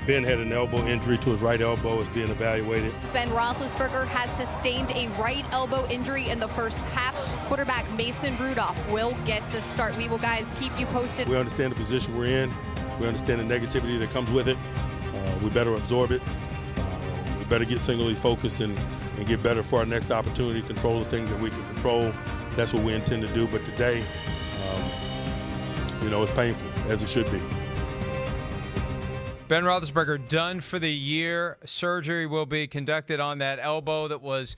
Ben had an elbow injury to his right elbow, is being evaluated. Ben Roethlisberger has sustained a right elbow injury in the first half. Quarterback Mason Rudolph will get the start. We will, guys, keep you posted. We understand the position we're in. We understand the negativity that comes with it. We better absorb it. We better get singularly focused and get better for our next opportunity, control the things that we can control. That's what we intend to do. But today, it's painful, as it should be. Ben Roethlisberger done for the year. Surgery will be conducted on that elbow that was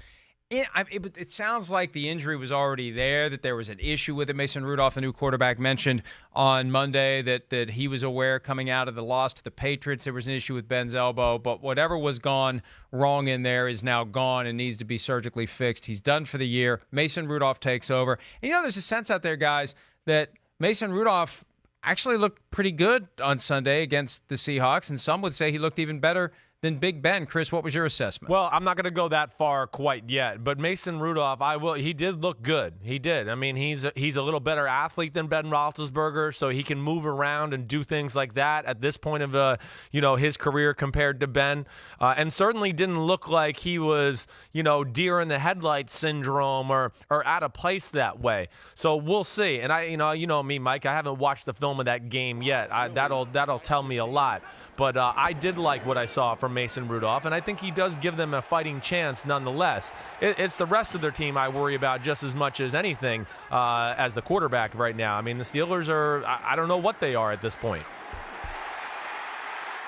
it sounds like the injury was already there, that there was an issue with it. Mason Rudolph, the new quarterback, mentioned on Monday that he was aware coming out of the loss to the Patriots there was an issue with Ben's elbow, but whatever was gone wrong in there is now gone and needs to be surgically fixed. He's done for the year. Mason Rudolph takes over. And there's a sense out there, guys, that Mason Rudolph actually looked pretty good on Sunday against the Seahawks, and some would say he looked even better than Big Ben. Chris, what was your assessment? Well, I'm not going to go that far quite yet, but Mason Rudolph, he did look good. He did. I mean, he's a little better athlete than Ben Roethlisberger, so he can move around and do things like that at this point of his career compared to Ben, and certainly didn't look like he was deer in the headlights syndrome or out of place that way. So we'll see. And I me, Mike, I haven't watched the film of that game yet. That'll tell me a lot. But I did like what I saw from Mason Rudolph, and I think he does give them a fighting chance nonetheless. It's the rest of their team I worry about just as much as anything as the quarterback right now. I mean, the Steelers I don't know what they are at this point.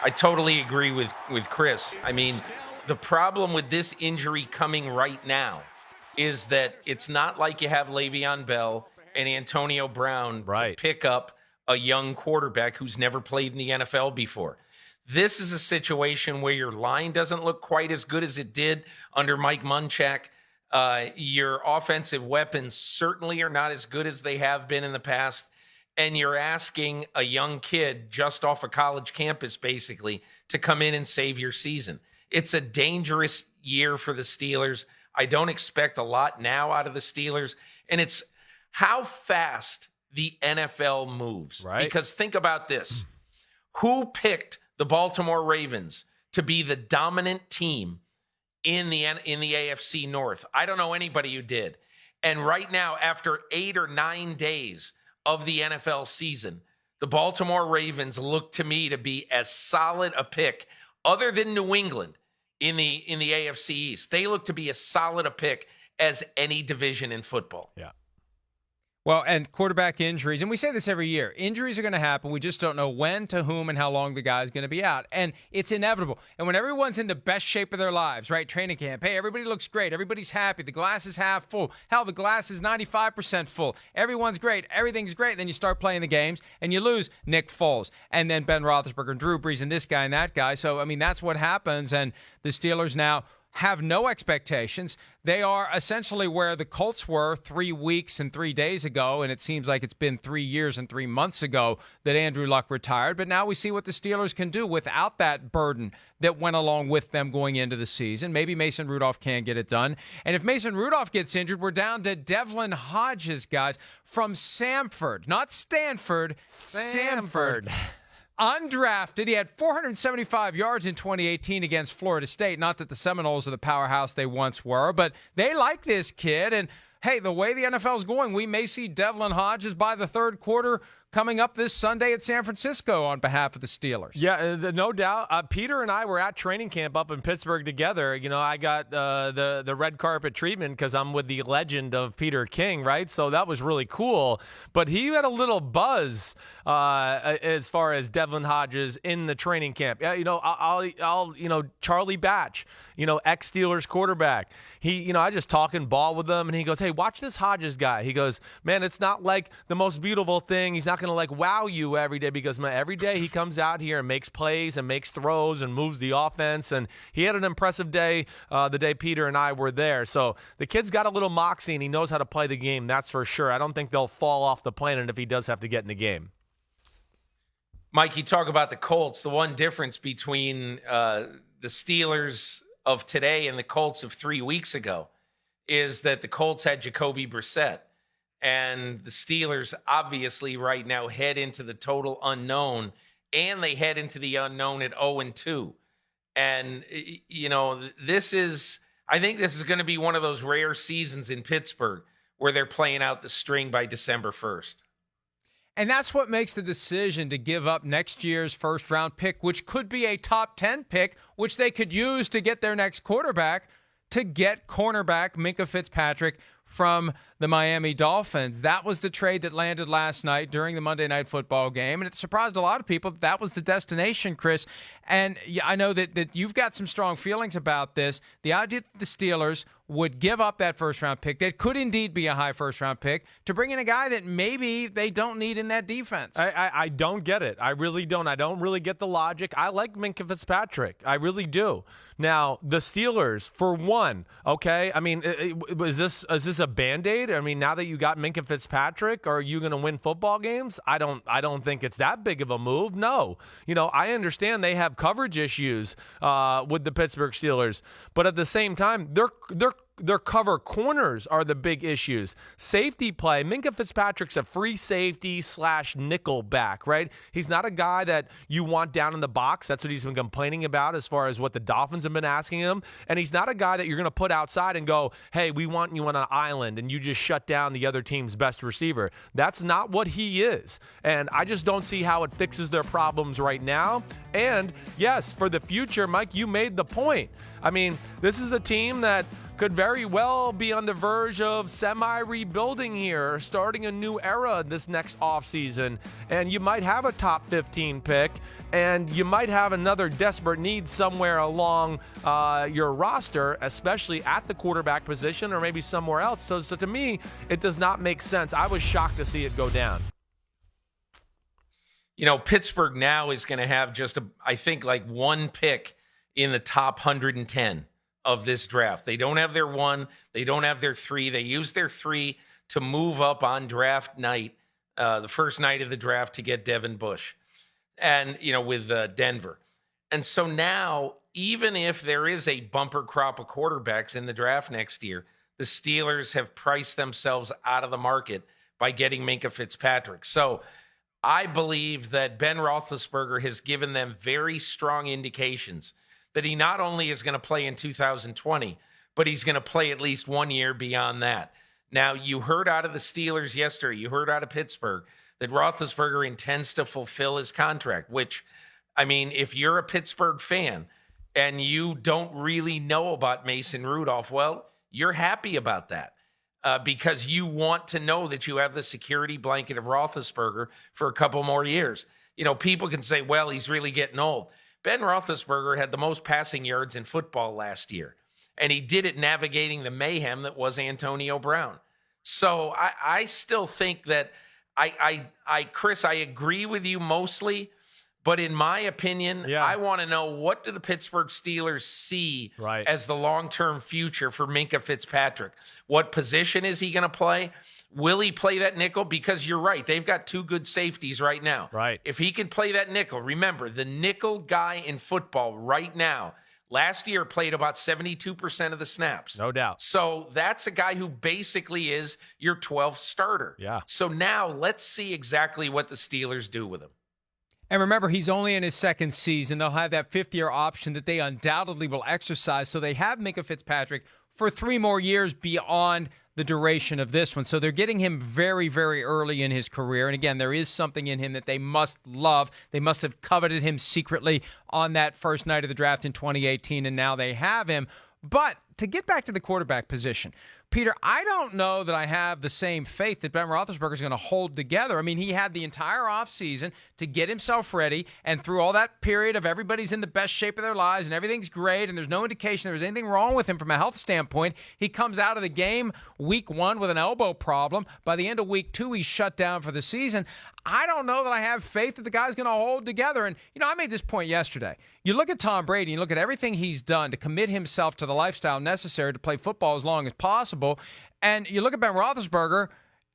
I totally agree with Chris. I mean, the problem with this injury coming right now is that it's not like you have Le'Veon Bell and Antonio Brown to pick up a young quarterback who's never played in the NFL before. This is a situation where your line doesn't look quite as good as it did under Mike Munchak. Your offensive weapons certainly are not as good as they have been in the past. And you're asking a young kid just off a college campus, basically, to come in and save your season. It's a dangerous year for the Steelers. I don't expect a lot now out of the Steelers. And it's how fast the NFL moves. Right. Because think about this. Who picked the Baltimore Ravens to be the dominant team in the AFC North? I don't know anybody who did. And right now, after 8 or 9 days of the NFL season, the Baltimore Ravens look to me to be as solid a pick, other than New England in the AFC East. They look to be as solid a pick as any division in football. Yeah. Well, and quarterback injuries, and we say this every year, injuries are going to happen. We just don't know when, to whom, and how long the guy's going to be out. And it's inevitable. And when everyone's in the best shape of their lives, right, training camp, hey, everybody looks great. Everybody's happy. The glass is half full. Hell, the glass is 95% full. Everyone's great. Everything's great. Then you start playing the games, and you lose Nick Foles, and then Ben Roethlisberger and Drew Brees and this guy and that guy. So, I mean, that's what happens. And the Steelers now have no expectations. They are essentially where the Colts were 3 weeks and 3 days ago, and it seems like it's been 3 years and 3 months ago that Andrew Luck retired. But now we see what the Steelers can do without that burden that went along with them going into the season. Maybe Mason Rudolph can get it done. And if Mason Rudolph gets injured, we're down to Devlin Hodges, guys, from Samford. Not Stanford, Samford. Undrafted. He had 475 yards in 2018 against Florida State. Not that the Seminoles are the powerhouse they once were, but they like this kid. And, hey, the way the NFL is going, we may see Devlin Hodges by the third quarter coming up this Sunday at San Francisco on behalf of the Steelers. Yeah, no doubt. Peter and I were at training camp up in Pittsburgh together. I got the red carpet treatment because I'm with the legend of Peter King, right? So that was really cool. But he had a little buzz as far as Devlin Hodges in the training camp. I'll Charlie Batch, ex-Steelers quarterback. He, I just talking ball with him, and he goes, "Hey, watch this Hodges guy." He goes, "Man, it's not like the most beautiful thing. He's not going to wow you every day because every day he comes out here and makes plays and makes throws and moves the offense." And he had an impressive day the day Peter and I were there. So the kid's got a little moxie and he knows how to play the game. That's for sure. I don't think they'll fall off the planet if he does have to get in the game. Mike, you talk about the Colts. The one difference between the Steelers of today and the Colts of 3 weeks ago is that the Colts had Jacoby Brissett. And the Steelers obviously right now head into the total unknown and they head into the unknown at 0-2. And, you know, I think this is going to be one of those rare seasons in Pittsburgh where they're playing out the string by December 1st. And that's what makes the decision to give up next year's first-round pick, which could be a top 10 pick, which they could use to get their next quarterback, to get cornerback Minkah Fitzpatrick from the Miami Dolphins. That was the trade that landed last night during the Monday Night Football game, and it surprised a lot of people that was the destination, Chris. And I know that you've got some strong feelings about this. The idea that the Steelers would give up that first-round pick, that could indeed be a high first-round pick, to bring in a guy that maybe they don't need in that defense. I don't get it. I really don't. I don't really get the logic. I like Minkah Fitzpatrick. I really do. Now, the Steelers, for one, okay, I mean, is this a Band-Aid? I mean, now that you got Minkah Fitzpatrick, are you going to win football games? I don't think it's that big of a move. No. You know, I understand they have coverage issues with the Pittsburgh Steelers, but at the same time, their cover corners are the big issues. Safety play. Minkah Fitzpatrick's a free safety / nickel back, right? He's not a guy that you want down in the box. That's what he's been complaining about as far as what the Dolphins have been asking him. And he's not a guy that you're going to put outside and go, hey, we want you on an island and you just shut down the other team's best receiver. That's not what he is. And I just don't see how it fixes their problems right now. And yes, for the future, Mike, you made the point. I mean, this is a team that could very well be on the verge of semi-rebuilding here, or starting a new era this next offseason. And you might have a top 15 pick, and you might have another desperate need somewhere along your roster, especially at the quarterback position or maybe somewhere else. So to me, it does not make sense. I was shocked to see it go down. You know, Pittsburgh now is going to have I think one pick in the top 110 of this draft. They don't have their 1. They don't have their 3. They use their 3 to move up on draft night, the first night of the draft, to get Devin Bush, and with Denver. And so now, even if there is a bumper crop of quarterbacks in the draft next year, the Steelers have priced themselves out of the market by getting Minkah Fitzpatrick. So I believe that Ben Roethlisberger has given them very strong indications that he not only is going to play in 2020, but he's going to play at least 1 year beyond that. Now, you heard out of the Steelers yesterday, you heard out of Pittsburgh, that Roethlisberger intends to fulfill his contract, which, I mean, if you're a Pittsburgh fan and you don't really know about Mason Rudolph, well, you're happy about that. Because you want to know that you have the security blanket of Roethlisberger for a couple more years. You know, people can say, well, he's really getting old. Ben Roethlisberger had the most passing yards in football last year, and he did it navigating the mayhem that was Antonio Brown. So I still think that, Chris, I agree with you mostly, but in my opinion, I want to know, what do the Pittsburgh Steelers see as the long-term future for Minkah Fitzpatrick? What position is he going to play? Will he play that nickel? Because you're right, they've got 2 good safeties right now. Right. If he can play that nickel, remember, the nickel guy in football right now, last year played about 72% of the snaps. No doubt. So that's a guy who basically is your 12th starter. Yeah. So now let's see exactly what the Steelers do with him. And remember, he's only in his second season. They'll have that 5th-year option that they undoubtedly will exercise. So they have Minkah Fitzpatrick for 3 more years beyond the duration of this one. So they're getting him very, very early in his career. And again, there is something in him that they must love. They must have coveted him secretly on that first night of the draft in 2018, and now they have him. But to get back to the quarterback position, Peter, I don't know that I have the same faith that Ben Roethlisberger is going to hold together. I mean, he had the entire offseason to get himself ready, and through all that period of everybody's in the best shape of their lives and everything's great and there's no indication there's anything wrong with him from a health standpoint, he comes out of the game week 1 with an elbow problem. By the end of week 2, he's shut down for the season. I don't know that I have faith that the guy's going to hold together. And, I made this point yesterday. You look at Tom Brady, you look at everything he's done to commit himself to the lifestyle necessary to play football as long as possible, and you look at Ben Roethlisberger,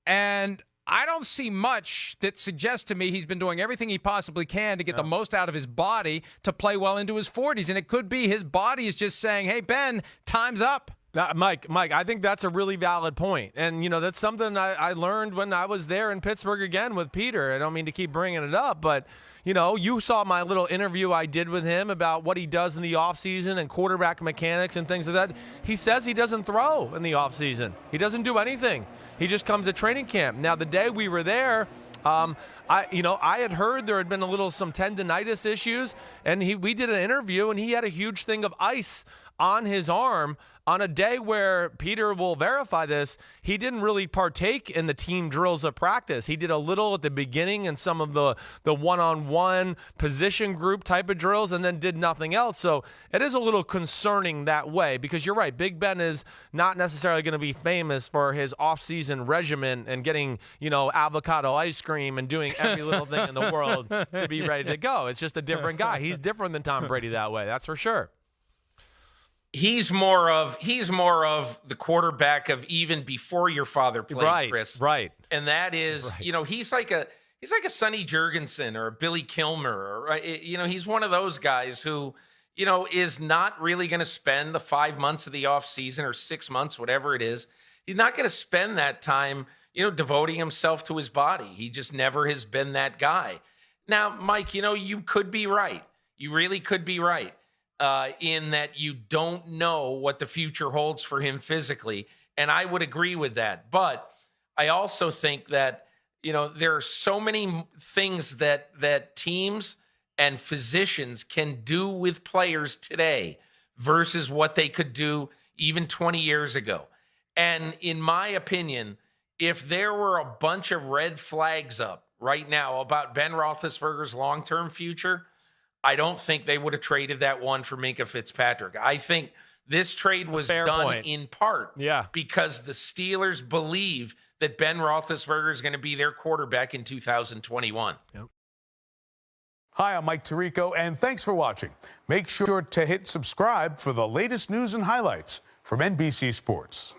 and I don't see much that suggests to me he's been doing everything he possibly can to get the most out of his body to play well into his 40s. And it could be his body is just saying, hey, Ben, time's up. Mike, I think that's a really valid point. And, that's something I learned when I was there in Pittsburgh again with Peter. I don't mean to keep bringing it up, but, you know, you saw my little interview I did with him about what he does in the offseason and quarterback mechanics and things like that. He says he doesn't throw in the offseason. He doesn't do anything. He just comes to training camp. Now, the day we were there, I had heard there had been some tendonitis issues, and we did an interview, and he had a huge thing of ice on his arm on a day where, Peter will verify this, he didn't really partake in the team drills of practice. He did a little at the beginning and some of the one-on-one position group type of drills, and then did nothing else. So it is a little concerning that way, because you're right, Big Ben is not necessarily going to be famous for his off-season regimen and getting, avocado ice cream and doing every little thing in the world to be ready to go. It's just a different guy. He's different than Tom Brady that way, that's for sure. He's more of the quarterback of even before your father played, Chris. Right. And that is, he's like a Sonny Jurgensen or a Billy Kilmer, or, he's one of those guys who, is not really going to spend the 5 months of the offseason or 6 months, whatever it is. He's not going to spend that time, devoting himself to his body. He just never has been that guy. Now, Mike, you could be right. You really could be right. In that you don't know what the future holds for him physically. And I would agree with that. But I also think that, there are so many things that teams and physicians can do with players today versus what they could do even 20 years ago. And in my opinion, if there were a bunch of red flags up right now about Ben Roethlisberger's long-term future, I don't think they would have traded that one for Minkah Fitzpatrick. I think this trade was done in part because the Steelers believe that Ben Roethlisberger is going to be their quarterback in 2021. Yep. Hi, I'm Mike Tirico, and thanks for watching. Make sure to hit subscribe for the latest news and highlights from NBC Sports.